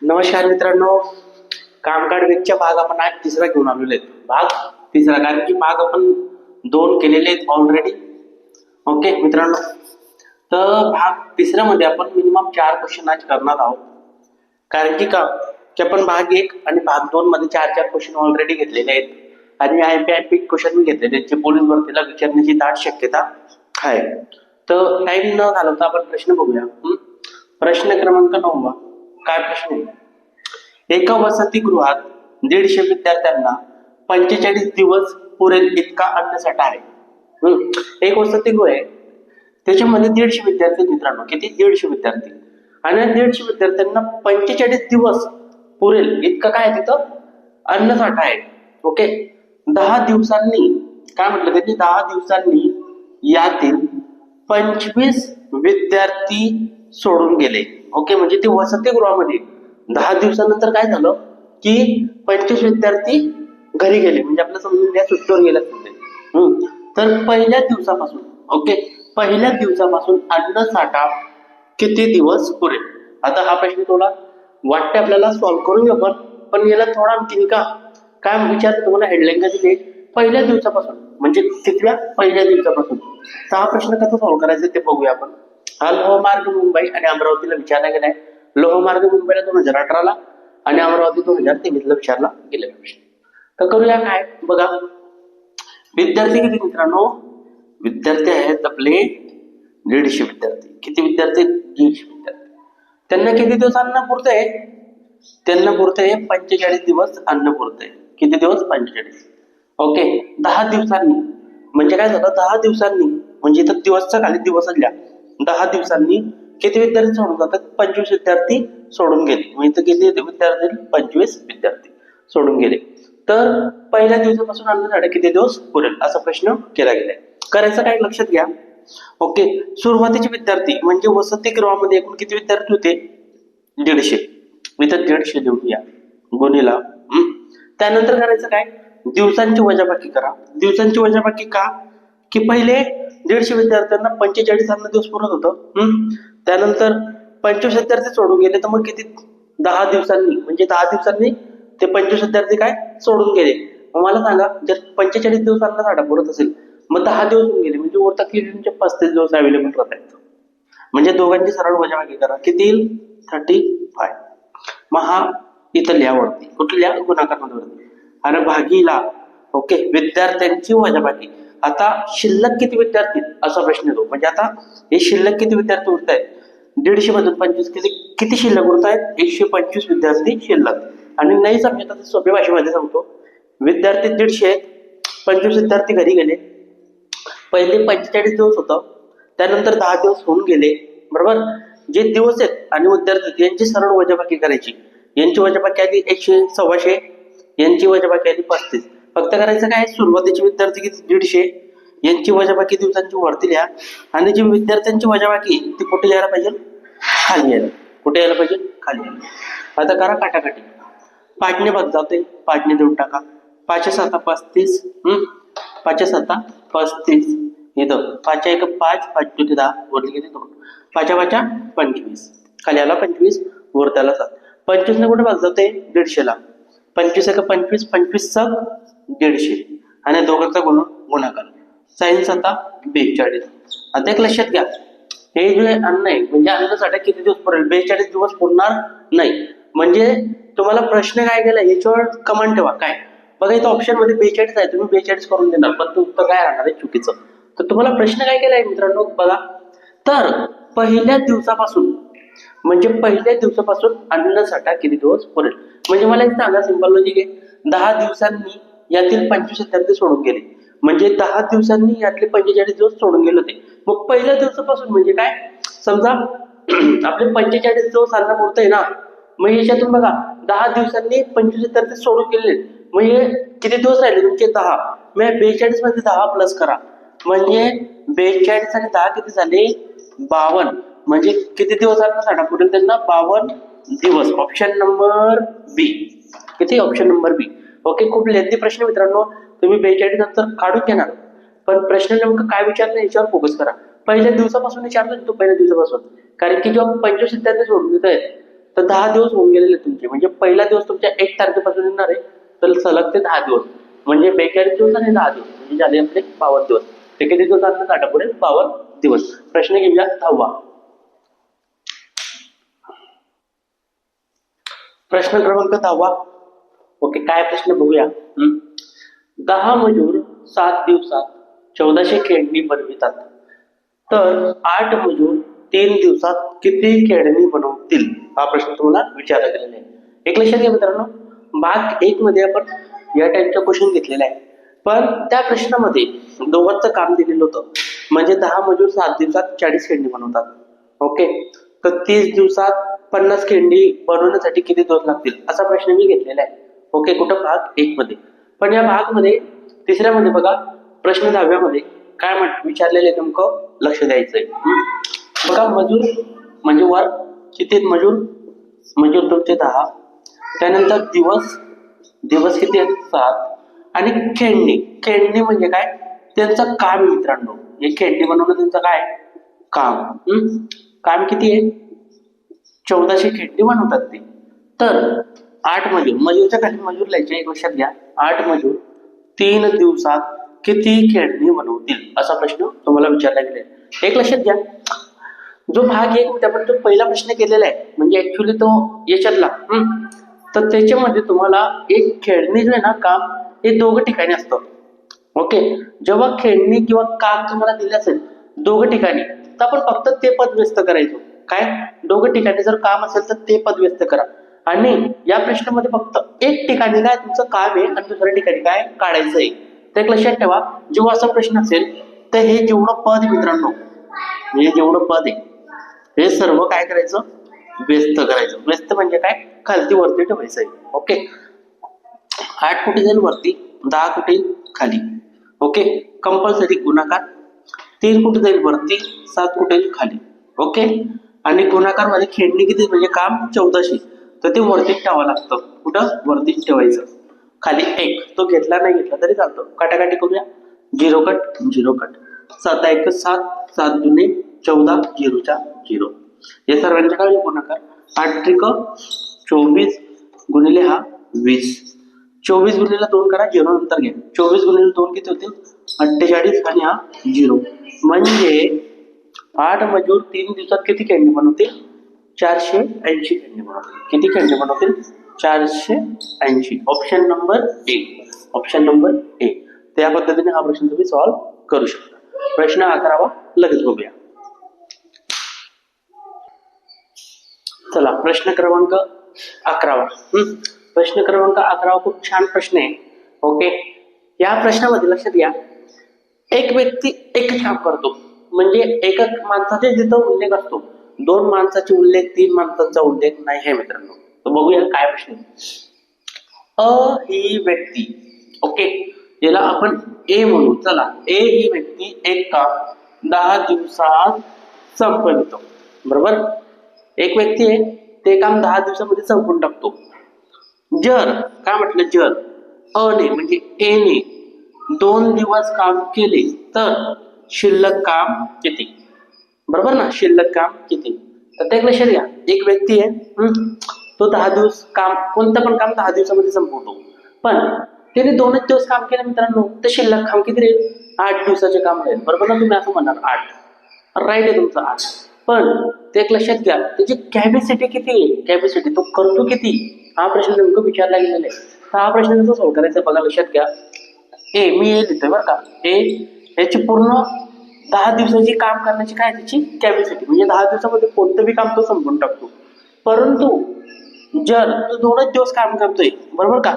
नमस्कार मित्रांनो, कामकाज वेगच्या भाग आपण आज तिसरा घेऊन आलेलो आहे. भाग तिसरा, कारण की भाग आपण दोन केलेले आहेत ऑलरेडी. ओके मित्रांनो, तर भाग तिसऱ्यामध्ये आपण मिनिमम 4 क्वेश्चन आज करणार आहोत. कारण की आपण भाग 1 आणि भाग 2 मध्ये 4 क्वेश्चन ऑलरेडी घेतलेले आहेत आणि आयपी क्वेश्चन घेतलेले आहेत जे पोलीस भरतीला विचारण्याची दाट शक्यता आहे. तर टाइम न घालवता आपण प्रश्न बघूया. प्रश्न क्रमांक 9. काय प्रश्न आहे? एका वसतिगृहात 150 विद्यार्थ्यांना 45 दिवस पुरेल इतका अन्नसाठा आहे. एक वसतिगृह आहे, त्याच्यामध्ये 150 विद्यार्थी. मित्रांनो, किती? 150 विद्यार्थी. आणि 150 विद्यार्थ्यांना 45 दिवस पुरेल इतका काय तिथं अन्नसाठा आहे. ओके, 10 दिवसांनी काय म्हटलं त्यांनी? 10 दिवसांनी यातील 25 विद्यार्थी सोडून गेले. ओके, म्हणजे ते वसतिगृहामध्ये 10 दिवसानंतर काय झालं की 25 विद्यार्थी घरी गेले, म्हणजे आपलं समजून घ्या सुट्टीवर गेले असते. तर पहिल्या दिवसापासून, ओके, पहिल्या दिवसापासून अन्नसाठा किती दिवस पुरेल? आता हा प्रश्न थोडा वाटते आपल्याला सॉल्व्ह करून घेऊ, पण याला थोडा आणखी का काय विचारलं तुम्हाला हेडलाईन का दिली? पहिल्या दिवसापासून म्हणजे कितव्या? पहिल्या दिवसापासून. तर हा प्रश्न कसा सॉल्व्ह करायचा ते बघूया आपण. हा लोहमार्ग मुंबई आणि अमरावतीला विचारला गेलाय. लोहमार्ग मुंबईला 2018ला आणि अमरावती 2023ला विचारला गेलेला प्रश्न. तर करूया काय बघा. विद्यार्थी किती मित्रांनो? विद्यार्थी आहेत आपले 150 विद्यार्थी. किती विद्यार्थी? 150 विद्यार्थी. त्यांना किती दिवस अन्न पुरतंय? त्यांना पुरतंय 45 दिवस अन्न पुरतंय. किती दिवस? 45. ओके, 10 दिवसांनी म्हणजे काय झालं? 10 दिवसांनी म्हणजे इथं दिवसचा खाली दिवसच लिहा. 10 दिवसांनी किती विद्यार्थी सोडून जातात? 25 विद्यार्थी सोडून गेले. म्हणजे किती विद्यार्थी? 25 विद्यार्थी सोडून गेले. तर पहिल्या दिवसापासून अन्नसाठा किती दिवस पुरेल असा प्रश्न केला गेलाय. करायचं काय लक्षात घ्या. ओके, सुरुवातीचे विद्यार्थी म्हणजे वसतिगृहामध्ये एकूण किती विद्यार्थी होते? 150. इथं 150 लिहून या गुणीला. त्यानंतर करायचं काय? दिवसांची वजाबाकी करा. दिवसांची वजाबाकी का? की पहिले 150 विद्यार्थ्यांना 45 अन्न दिवस पुरत होतं. त्यानंतर 25 विद्यार्थी सोडून गेले, तर मग किती? 10 दिवसांनी म्हणजे 10 दिवसांनी ते 25 विद्यार्थी काय सोडून गेले. मग मला सांगा, जर 45 दिवस अन्नसाठा पुरत असेल, मग 10 दिवस होऊन गेले म्हणजे उरतात किती? 35 दिवस अवेलेबल राहतात. म्हणजे दोघांची सरळ वजाबाकी करा. किती येईल? 35. मग हा इथं लिहा वरती. कुठे लिहा? गुणाकार वरती. आणि भागीला. ओके, विद्यार्थ्यांची वजाबाकी. आता शिल्लक किती विद्यार्थी असा प्रश्न येतो. म्हणजे आता हे शिल्लक किती विद्यार्थी उरत आहेत? 150 मधून 25 किती शिल्लक उरत आहेत? 125 विद्यार्थी शिल्लक. आणि नाही समजत सोप्या भाषेमध्ये सांगतो. विद्यार्थी 150 आहेत, 25 विद्यार्थी घरी गेले. पहिले 45 दिवस होतं, त्यानंतर 10 दिवस होऊन गेले. बरोबर. जे दिवस आहेत आणि विद्यार्थी यांची सरळ वजाबाकी करायची. यांची वजाबाकी आली 100, 125, यांची वजाबाकी आली 35. फक्त करायचं काय? सुरुवातीचे विद्यार्थी किती? 150. यांची वजाबाकी दिवसांची वरती लिहा आणि जी विद्यार्थ्यांची वजाबाकी ती कुठे यायला पाहिजे? खाली यायला. कुठे यायला पाहिजे? खाली यायला. आता करा काटाकाटी. 5ने भाग जाते, 5ने देऊन टाका. 5 7 35. 5 7 35. इथं 5 1 5, 5 2 10, वरती किती? 2. 5 5 25. खाली आला 25, वर त्याला 7. 25 ने कुठे भाग जाते? 150 ला. 25 1 25, 25 7 150 आणि दोघांचा गुणाकार. 6 7 42. आता एक लक्षात घ्या, हे जे अन्न आहे म्हणजे अन्नसाठा किती दिवस पुरेल? 42 दिवस पुरणार नाही. म्हणजे तुम्हाला प्रश्न काय केला याच्यावर कमांड ठेवा. काय बघा, इथं ऑप्शन मध्ये 42 आहे, तुम्ही 42 करून देणार, पण ते उत्तर काय राहणार आहे? चुकीचं. तर तुम्हाला प्रश्न काय केलाय मित्रांनो बघा. तर पहिल्या दिवसापासून म्हणजे पहिल्या दिवसापासून अन्नसाठा किती दिवस पुरेल? म्हणजे मला एक सांगा, सिंपल लॉजिक आहे. 10 दिवसांनी यातील 25 विद्यार्थी सोडून गेले, म्हणजे 10 दिवसांनी यातले 45 दिवस सोडून गेले होते. मग पहिल्या दिवसापासून म्हणजे काय? समजा आपले 45 दिवस अन्न पुरतंय ना, मग याच्यातून बघा 10 दिवसांनी 25 विद्यार्थी सोडून गेले, म्हणजे किती दिवस राहिले तुमचे? 10. मग 42 मध्ये 10 प्लस करा, म्हणजे 42 आणि 10 किती झाले? 52. म्हणजे किती दिवस अन्नसाठा पुरेल त्यांना? 52 दिवस. ऑप्शन नंबर बी. किती? ऑप्शन नंबर बी. ओके, खूप लेंथी प्रश्न मित्रांनो, तुम्ही 42 नंतर काढून घेणार, पण प्रश्न नेमकं काय विचारलं याच्यावर फोकस करा. पहिल्या दिवसापासून विचारलं तो पहिल्या दिवसापासून, कारण की जेव्हा 25 विद्यार्थी सोडून देत आहेत तर 10 दिवस होऊन गेलेले तुमचे, म्हणजे पहिला दिवस तुमच्या 1 तारखेपासून येणार आहे, तर सलग ते 10 दिवस, म्हणजे 42 दिवस आणि 10 दिवस म्हणजे झाले आपले 52 दिवस. ते किती दिवस असणार आठवडे? 52 दिवस. प्रश्न घेऊया 10वा. प्रश्न क्रमांक 10वा. ओके, काय प्रश्न बघूया. 10 मजूर 7 दिवसात 1400 खेळणी बनवितात, तर 8 मजूर 3 दिवसात किती खेळणी बनवतील? हा प्रश्न तुम्हाला विचारला गेलेला आहे. एक लक्षात घ्या मित्रांनो, भाग 1 मध्ये आपण या टाइपचा क्वेश्चन घेतलेला आहे, पण त्या प्रश्नामध्ये दोघांचं काम दिलेलं होतं, म्हणजे 10 मजूर 7 दिवसात 40 खेळणी बनवतात. ओके, तर 30 दिवसात 50 खेळणी बनवण्यासाठी किती दिवस लागतील, असा प्रश्न मी घेतलेला आहे. ओके, कुठं? भाग 1 मध्ये. पण या भाग मध्ये तिसऱ्यामध्ये बघा, प्रश्न 10व्यामध्ये काय विचारलेले नेमकं लक्ष द्यायचंय. बघा, मजूर म्हणजे वर्क किती आहेत? मजूर तुमचे 10, त्यानंतर दिवस किती आहेत? 7, आणि खेळणी म्हणजे काय? त्यांचं काम मित्रांनो, हे खेळणी बनवणं त्यांचं काय काम. काम किती आहे? 1400 खेळणी बनवतात ते. तर 8 मजूरच्या खाली मजूर लिहायचे, एक लक्षात घ्या. 8 मजूर 3 दिवसात किती खेळणी बनवतील, असा प्रश्न तुम्हाला विचारला गेला. एक लक्षात घ्या, जो भाग 1 मध्ये आपण जो पहिला प्रश्न केलेला आहे, म्हणजे ऍक्च्युली तो याच्यातला, तर त्याच्यामध्ये तुम्हाला एक खेळणी जो आहे ना काम, हे दोघं ठिकाणी असतं. ओके, जेव्हा खेळणी किंवा काम तुम्हाला दिले असेल दोघं ठिकाणी, तर आपण फक्त ते पद व्यस्त करायचो. काय? दोघं ठिकाणी जर काम असेल तर ते पद व्यस्त करा, आणि या प्रश्नामध्ये फक्त एक ठिकाणी काय तुमचं काम आहे आणि दुसऱ्या ठिकाणी काय काढायचं आहे. ते एक लक्षात ठेवा. जेव्हा असा प्रश्न असेल तर हे जेवढं पद मित्रांनो, हे जेवढं पद आहे हे सर्व काय करायचं? व्यस्त करायचं. व्यस्त म्हणजे काय? खालती वरती ठेवायचं आहे. ओके, 8 कुठे जाईल? वरती. 10 कुठे? खाली. ओके, कंपल्सरी गुणाकार. 3 कुठे जाईल? वरती. 7 कुठे? खाली. ओके, आणि गुणाकार मध्ये खेळणी किती म्हणजे काम 1400, तर ते वरती ठेवावं लागतं. कुठं? वरती ठेवायचं. खाली 1 तो घेतला नाही घेतला तरी चालतो. काटाकाटी करूया. 0 कट. 7 1 7, 7 दुने 14, 0च्या 0. हे सर्वांच्या काय गुणाकार. 8 त्रिक 24 गुणिले हा 20. 24 गुणिले 2 करा, 0 नंतर घ्या. 24 गुणिले 2 किती होतील? 48, आणि हा 0. म्हणजे 8 मजूर 3 दिवसात किती खेळणी बनवतील? 480 खेळणी बनवतील. किती खेळणी बनवतील? 480. Option number A. त्या पद्धतीने हा प्रश्न तुम्ही सॉल्व्ह करू शकता. प्रश्न 11वा लगेच बघूया. चला, प्रश्न क्रमांक 11वा. प्रश्न क्रमांक 11वा खूप छान प्रश्न आहे. ओके, या प्रश्नामध्ये लक्षात घ्या, एक व्यक्ती एक काम करतो, म्हणजे एका माणसाचे जिथं उल्लेख असतो, 2 माणसाचे उल्लेख, 3 माणसांचा उल्लेख नाही आहे मित्रांनो. तर बघूया काय प्रश्न. ही व्यक्ती, ओके, याला आपण ए म्हणू. चला, ए ही व्यक्ती एक काम 10 दिवसात संपवितो. बरोबर, एक व्यक्ती आहे, ते काम 10 दिवसामध्ये संपवून टाकतो. जर काय म्हटलं, जर अने म्हणजे एने 2 दिवस काम केले तर शिल्लक काम किती? बरोबर ना, शिल्लक काम किती? तर ते लक्षात घ्या, एक व्यक्ती आहे, तो 10 दिवस काम, कोणतं पण काम 10 दिवसामध्ये संपवतो, पण त्याने 2च दिवस काम केलं मित्रांनो, तर शिल्लक काम किती राहील? 8 दिवसाचे काम राहील. बरोबर ना, तुम्ही असं म्हणणार 8 राईट आहे तुमचं 8. पण ते एक लक्षात घ्या, त्याची कॅपॅसिटी किती आहे? कॅपॅसिटी तो करतो किती, हा प्रश्न नेमकं विचारला गेलेला आहे. तर हा प्रश्न कसं सॉल्व्ह करायचा बघा. लक्षात घ्या, मी लिहितोय बरं का. याची पूर्ण 10 दिवसाची काम करण्याची काय त्याची कॅपॅसिटी, म्हणजे 10 दिवसामध्ये कोणतं बी काम तो संपवून टाकतो. परंतु जर तो 2च दिवस काम करतोय, बरोबर का,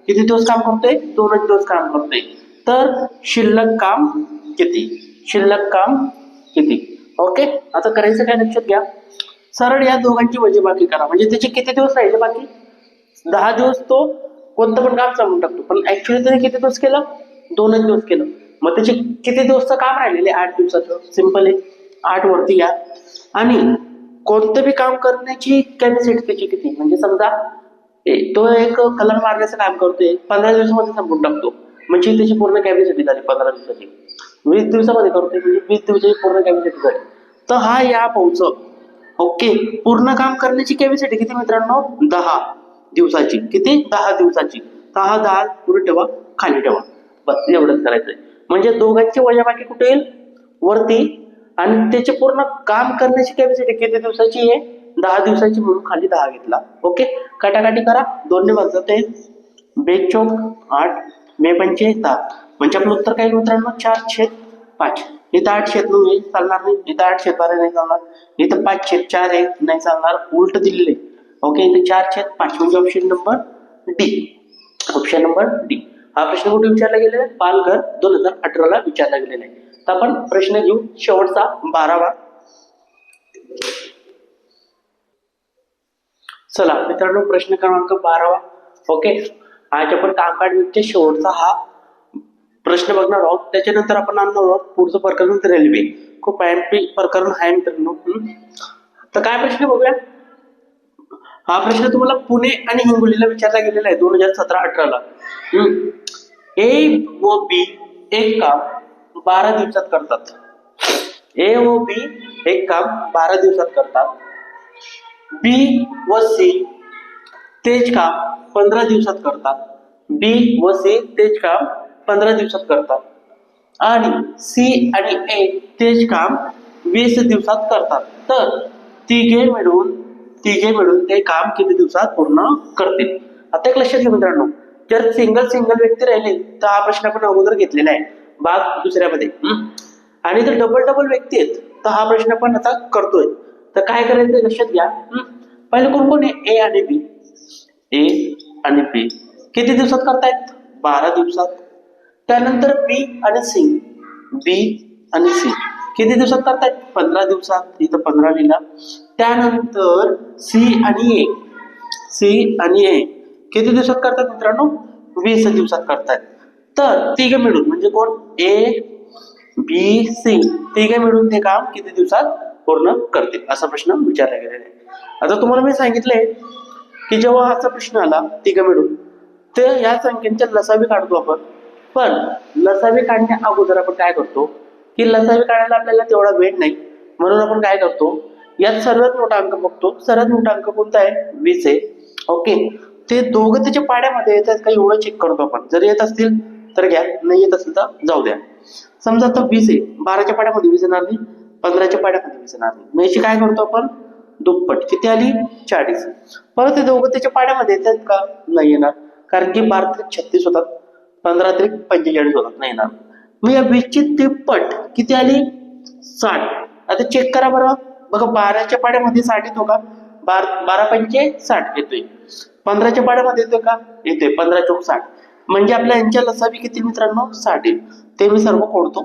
किती दिवस काम करतोय? 2च दिवस काम करतोय, तर शिल्लक काम किती? ओके, आता करायचं काय लक्षात घ्या, सरळ या दोघांची वजाबाकी करा, म्हणजे त्याचे किती दिवस राहिले बाकी? 10 दिवस तो कोणतं पण काम संपवून टाकतो, पण ऍक्च्युअली त्याने किती दिवस केलं? 2च दिवस केलं. मग त्याचे किती दिवसचं काम राहिलेले? 8 दिवसाचं. सिंपल आहे, 8 वरती या, आणि कोणतं बी काम करण्याची कॅपॅसिटी त्याची किती, म्हणजे समजा तो एक कलर मारण्याचं काम करतोय, 15 दिवसामध्ये संपून टाकतो, म्हणजे त्याची पूर्ण कॅपॅसिटी झाली 15 दिवसाची. 20 दिवसामध्ये करतोय, म्हणजे 20 दिवसाची पूर्ण कॅपॅसिटी झाली. तर हा या भाऊचं ओके, पूर्ण काम करण्याची कॅपॅसिटी किती मित्रांनो? 10 दिवसाची. किती? 10 दिवसाची. 10 पुढे ठेवा, खाली ठेवा, बस एवढंच करायचंय. म्हणजे दोघांची वजाबाकी कुठे येईल? वरती. आणि त्याचे पूर्ण काम करण्याची कॅपॅसिटी किती दिवसाची आहे? 10 दिवसाची, म्हणून खाली 10 घेतला. ओके, काटाकाटी करा, 2 ने भाग जाते. 2 चौक 8, 2 पंचे 10. म्हणजे आपलं उत्तर काय मित्रांनो? 4/5. इथं 8/9 चालणार नाही, इथं 8/12 नाही चालणार, इथं 5/4 आहे नाही चालणार, उलट दिलेले. ओके, इथे 4/5 म्हणजे option number D. Option number D. हा प्रश्न कुठे विचारला गेलेला आहे? पालघर 2018ला विचारला गेलेला आहे. तर आपण प्रश्न घेऊ शेवटचा 12वा. चला मित्रांनो, प्रश्न क्रमांक 12वा. ओके, आज आपण कामकाज विषयाचा शेवटचा हा प्रश्न बघणार आहोत. त्याच्यानंतर आपण आणणार आहोत पुढचं प्रकरण रेल्वे. खूप आयएमपी प्रकरण आहे मित्रांनो. तर काय प्रश्न बघूया. हा प्रश्न तुम्हाला पुणे आणि हिंगोलीला विचारला गेलेला आहे 2017-18ला. ए व बी एक काम 12 दिवसात करतात. ए व बी एक काम 12 दिवसात करतात. बी व सी तेच काम 15 दिवसात करतात. बी व सी तेच काम 15 दिवसात करतात. आणि सी आणि ए तेच काम 20 दिवसात करतात. तर तिघे मिळून ते काम किती दिवसात पूर्ण करतील? आता एक लक्षात घ्या मित्रांनो, जर सिंगल व्यक्ती राहिली तर हा प्रश्न आपण अगोदर घेतलेला आहे भाग दुसऱ्यामध्ये. आणि जर डबल व्यक्ती आहेत तर हा प्रश्न आपण आता करतोय. तर काय करायचं लक्षात घ्या. पहिले कोण आहे? ए आणि बी. ए आणि बी किती दिवसात करतायत? 12 दिवसात. त्यानंतर बी आणि सी. बी आणि सी किती दिवसात करतायत? 15 दिवसात. इथं 15 लिहिला. त्यानंतर सी आणि ए किती दिवसात करतात मित्रांनो? 20 दिवसात करतायत. तर तिघे मिळून म्हणजे कोण? ए बी सी तिघे मिळून ते काम किती दिवसात पूर्ण करतील? असा प्रश्न विचारला गेलेला आहे. आता तुम्हाला मी सांगितलंय की जेव्हा असा प्रश्न आला तिघे मिळून, तर या संख्यांच्या लसावी काढतो आपण. पण लसावी काढण्या अगोदर आपण काय करतो की लसावी काढायला आपल्याला तेवढा वेळ नाही, म्हणून आपण काय करतो, यात सर्वात मोठा अंक बघतो. सर्वात मोठा अंक कोणता आहे? 20 आहे. ओके, ते दोघं त्याच्या पाड्यामध्ये येतात का एवढं चेक करतो आपण. जर येत असतील तर घ्या, नाही येत असेल तर जाऊ द्या. समजा आता 20 आहे, 12च्या पाड्यामध्ये 20 येणार नाही, 15च्या पाड्यामध्ये 20 येणार नाही. मग याची काय करतो आपण? दुप्पट. किती आली? 40. परत ते दोघं त्याच्या पाड्यामध्ये येतात का? नाही येणार, कारण की 12 36 होतात, 15 45 होतात, नाही येणार. मग या 20ची तिप्पट किती आली? 60. आता चेक करा बरं. बघा 12च्या पाड्यामध्ये 60 येतो का? 12 पंचे 60 येतोय. 15च्या पाड्यामध्ये येतोय का? येतोय. 15 चौक 60. म्हणजे आपल्या यांच्या लसावी किती मित्रांनो? 60 आहे. ते मी सर्व खोडतो.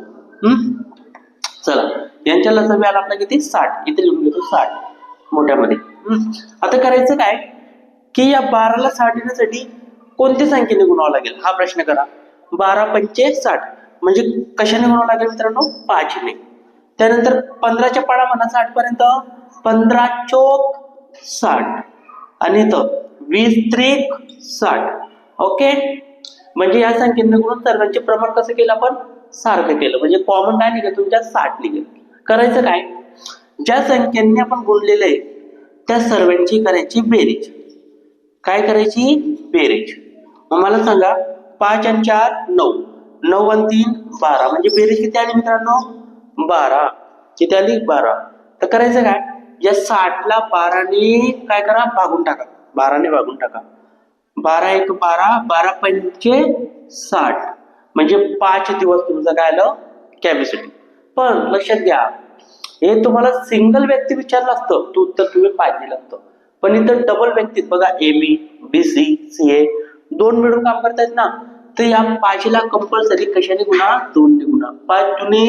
चला, यांच्या लसावी आला आपला किती? 60. इथे लिहून घेतो 60 मोठ्यामध्ये. आता करायचं काय की या 12ला 60 येण्यासाठी कोणत्या संख्येने गुणावं लागेल हा प्रश्न करा. 12 पंचे 60 म्हणजे कशाने गुणावं लागेल मित्रांनो? 5 ने. त्यानंतर 15च्या पाडा म्हणा 60 पर्यंत, 15 चौक 60 आणि इथं 20 त्रिक 60. ओके, म्हणजे या संख्येने गुणून सर्वांचे प्रमाण कसं केलं आपण? सारखं केलं. म्हणजे कॉमन काय निघेल तुमच्या? 60 निघेल. करायचं काय, ज्या संख्यांनी आपण गुणलेलं आहे त्या सर्वांची करायची बेरीज. काय करायची? बेरीज. मग मला सांगा 5 आणि 4 9, 9 आणि 3 12, म्हणजे बेरीज किती आली मित्रांनो? 12. किती आली? 12. तर करायचं काय, या 60ला 12ने काय करा? भागून टाका. 12ने भागून टाका. 12 एक 12, 12 पंचे 60, म्हणजे 5 दिवस तुमचं काय आलं? कॅपॅसिटी. पण लक्षात घ्या, हे तुम्हाला सिंगल व्यक्ती विचारलं असतं तर उत्तर तुम्ही 5 दिलं असतं. पण इथं डबल व्यक्तीत बघा, A B, B C, C ए दोन मिळून काम करतायत ना, तर या 5ला कंपल्सरी कशाने गुणा? 2 ने गुणा. 5 दुने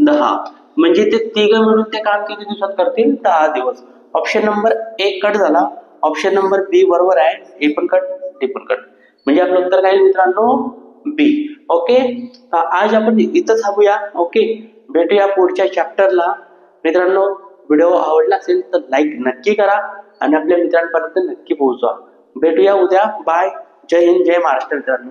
10, म्हणजे ते तिघं मिळून ते काम किती दिवसात करतील? 10 दिवस. ऑप्शन नंबर 1 कट झाला. ऑप्शन नंबर बी बरोबर आहे. ए पण कट, डी पण कट. म्हणजे आपलं उत्तर काय मित्रांनो? बी. ओके, आज आपण इथं थांबूया. ओके, भेटूया पुढच्या चॅप्टरला. मित्रांनो, व्हिडिओ आवडला असेल तर लाईक नक्की करा आणि आपल्या मित्रांपर्यंत नक्की पोहोचवा. भेटूया उद्या. बाय. जय हिंद, जय महाराष्ट्र मित्रांनो.